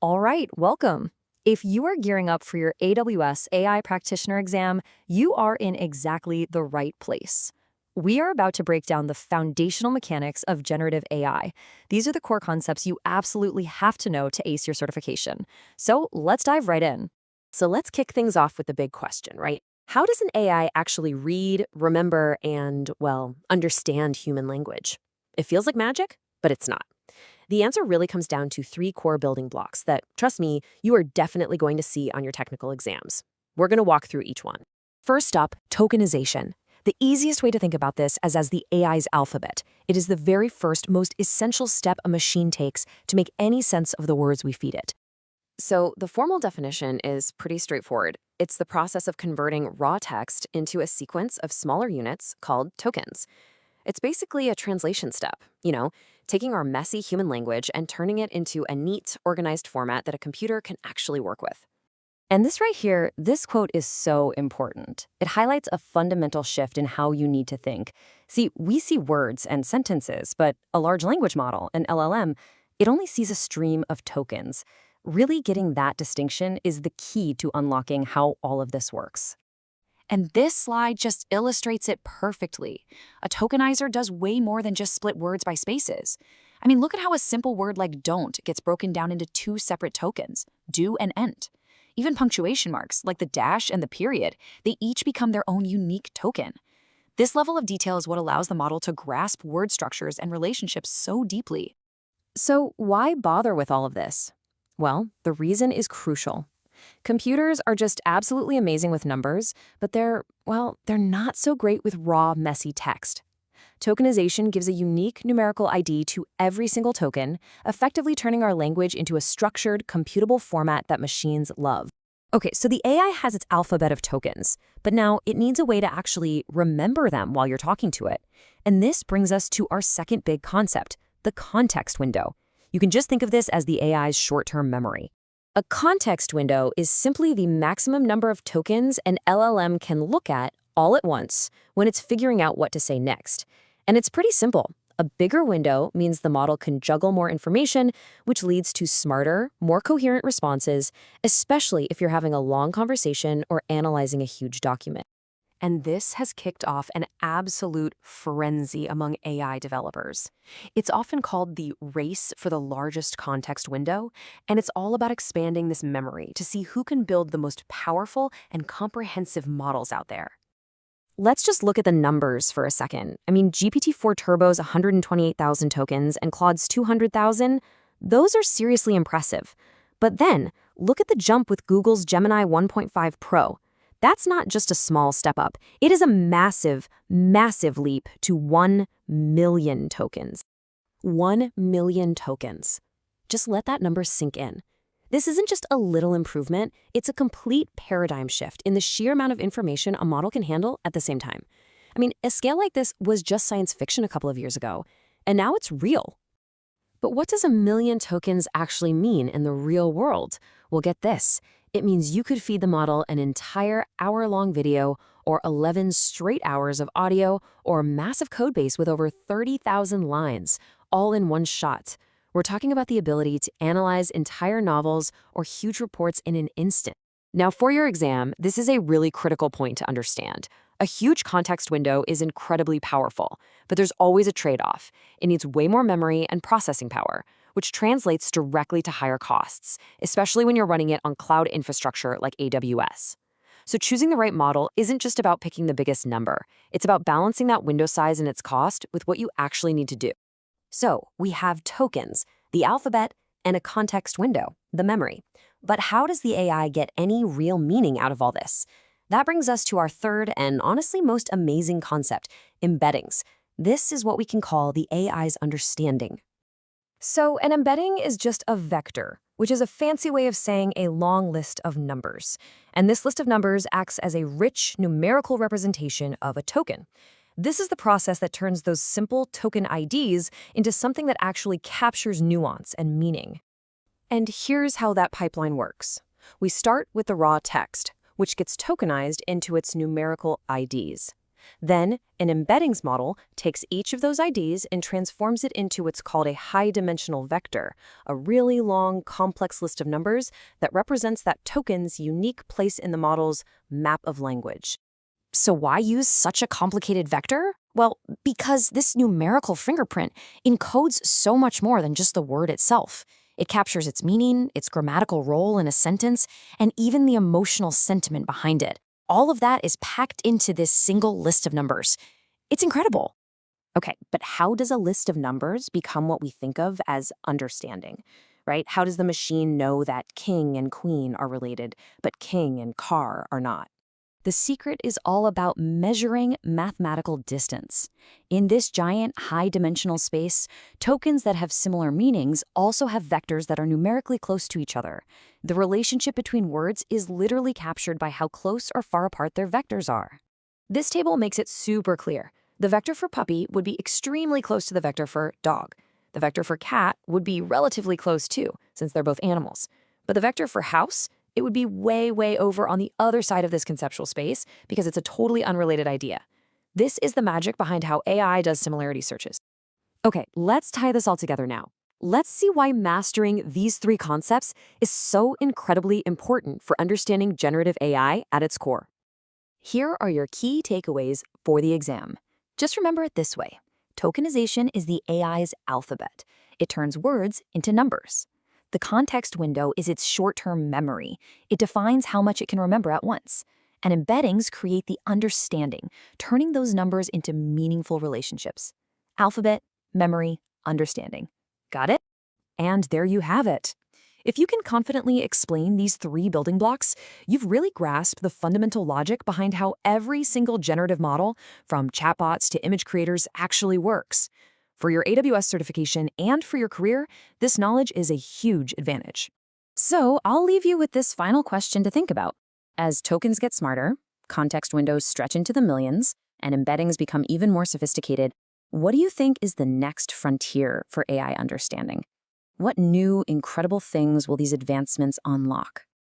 All right, welcome. If you are gearing up for your AWS AI Practitioner exam, you are in exactly the right place. We are about to break down the foundational mechanics of generative AI. These are the core concepts you absolutely have to know to ace your certification. So let's dive right in. So let's kick things off with the big question, right? How does an AI actually read, remember, and, well, understand human language? It feels like magic, but it's not. The answer really comes down to three core building blocks that, trust me, you are definitely going to see on your technical exams. We're going to walk through each one. First up, tokenization. The easiest way to think about this is as the AI's alphabet. It is the very first, most essential step a machine takes to make any sense of the words we feed it. So the formal definition is pretty straightforward. It's the process of converting raw text into a sequence of smaller units called tokens. It's basically a translation step, taking our messy human language and turning it into a neat, organized format that a computer can actually work with. And this right here, this quote is so important. It highlights a fundamental shift in how you need to think. See, we see words and sentences, but a large language model, an LLM, it only sees a stream of tokens. Really getting that distinction is the key to unlocking how all of this works. And this slide just illustrates it perfectly. A tokenizer does way more than just split words by spaces. I mean, look at how a simple word like don't gets broken down into two separate tokens, do and end. Even punctuation marks, like the dash and the period, they each become their own unique token. This level of detail is what allows the model to grasp word structures and relationships so deeply. So why bother with all of this? Well, the reason is crucial. Computers are just absolutely amazing with numbers, but they're not so great with raw, messy text. Tokenization gives a unique numerical ID to every single token, effectively turning our language into a structured, computable format that machines love. Okay, so the AI has its alphabet of tokens, but now it needs a way to actually remember them while you're talking to it. And this brings us to our second big concept, the context window. You can just think of this as the AI's short-term memory. A context window is simply the maximum number of tokens an LLM can look at all at once when it's figuring out what to say next. And it's pretty simple. A bigger window means the model can juggle more information, which leads to smarter, more coherent responses, especially if you're having a long conversation or analyzing a huge document. And this has kicked off an absolute frenzy among AI developers. It's often called the race for the largest context window, and it's all about expanding this memory to see who can build the most powerful and comprehensive models out there. Let's just look at the numbers for a second. I mean, GPT-4 Turbo's 128,000 tokens and Claude's 200,000, those are seriously impressive. But then, look at the jump with Google's Gemini 1.5 Pro. That's not just a small step up. It is a massive, massive leap to 1 million tokens. 1 million tokens. Just let that number sink in. This isn't just a little improvement, it's a complete paradigm shift in the sheer amount of information a model can handle at the same time. I mean, a scale like this was just science fiction a couple of years ago, and now it's real. But what does 1 million tokens actually mean in the real world? Well, get this. It means you could feed the model an entire hour-long video or 11 straight hours of audio or a massive codebase with over 30,000 lines, all in one shot. We're talking about the ability to analyze entire novels or huge reports in an instant. Now, for your exam, this is a really critical point to understand. A huge context window is incredibly powerful, but there's always a trade-off. It needs way more memory and processing power, which translates directly to higher costs, especially when you're running it on cloud infrastructure like AWS. So choosing the right model isn't just about picking the biggest number. It's about balancing that window size and its cost with what you actually need to do. So we have tokens, the alphabet, and a context window, the memory. But how does the AI get any real meaning out of all this? That brings us to our third and honestly most amazing concept, embeddings. This is what we can call the AI's understanding. So an embedding is just a vector, which is a fancy way of saying a long list of numbers. And this list of numbers acts as a rich numerical representation of a token. This is the process that turns those simple token IDs into something that actually captures nuance and meaning. And here's how that pipeline works. We start with the raw text, which gets tokenized into its numerical IDs. Then, an embeddings model takes each of those IDs and transforms it into what's called a high-dimensional vector, a really long, complex list of numbers that represents that token's unique place in the model's map of language. So why use such a complicated vector? Well, because this numerical fingerprint encodes so much more than just the word itself. It captures its meaning, its grammatical role in a sentence, and even the emotional sentiment behind it. All of that is packed into this single list of numbers. It's incredible. Okay, but how does a list of numbers become what we think of as understanding, right? How does the machine know that king and queen are related, but king and car are not? The secret is all about measuring mathematical distance. In this giant, high-dimensional space, tokens that have similar meanings also have vectors that are numerically close to each other. The relationship between words is literally captured by how close or far apart their vectors are. This table makes it super clear. The vector for puppy would be extremely close to the vector for dog. The vector for cat would be relatively close too, since they're both animals. But the vector for house, it would be way, way over on the other side of this conceptual space because it's a totally unrelated idea. This is the magic behind how AI does similarity searches. Okay, let's tie this all together now. Let's see why mastering these three concepts is so incredibly important for understanding generative AI at its core. Here are your key takeaways for the exam. Just remember it this way. Tokenization is the AI's alphabet. It turns words into numbers. The context window is its short-term memory. It defines how much it can remember at once. And embeddings create the understanding, turning those numbers into meaningful relationships. Alphabet, memory, understanding. Got it? And there you have it. If you can confidently explain these three building blocks, you've really grasped the fundamental logic behind how every single generative model, from chatbots to image creators, actually works. For your AWS certification and for your career, this knowledge is a huge advantage. So I'll leave you with this final question to think about. As tokens get smarter, context windows stretch into the millions, and embeddings become even more sophisticated, what do you think is the next frontier for AI understanding? What new, incredible things will these advancements unlock?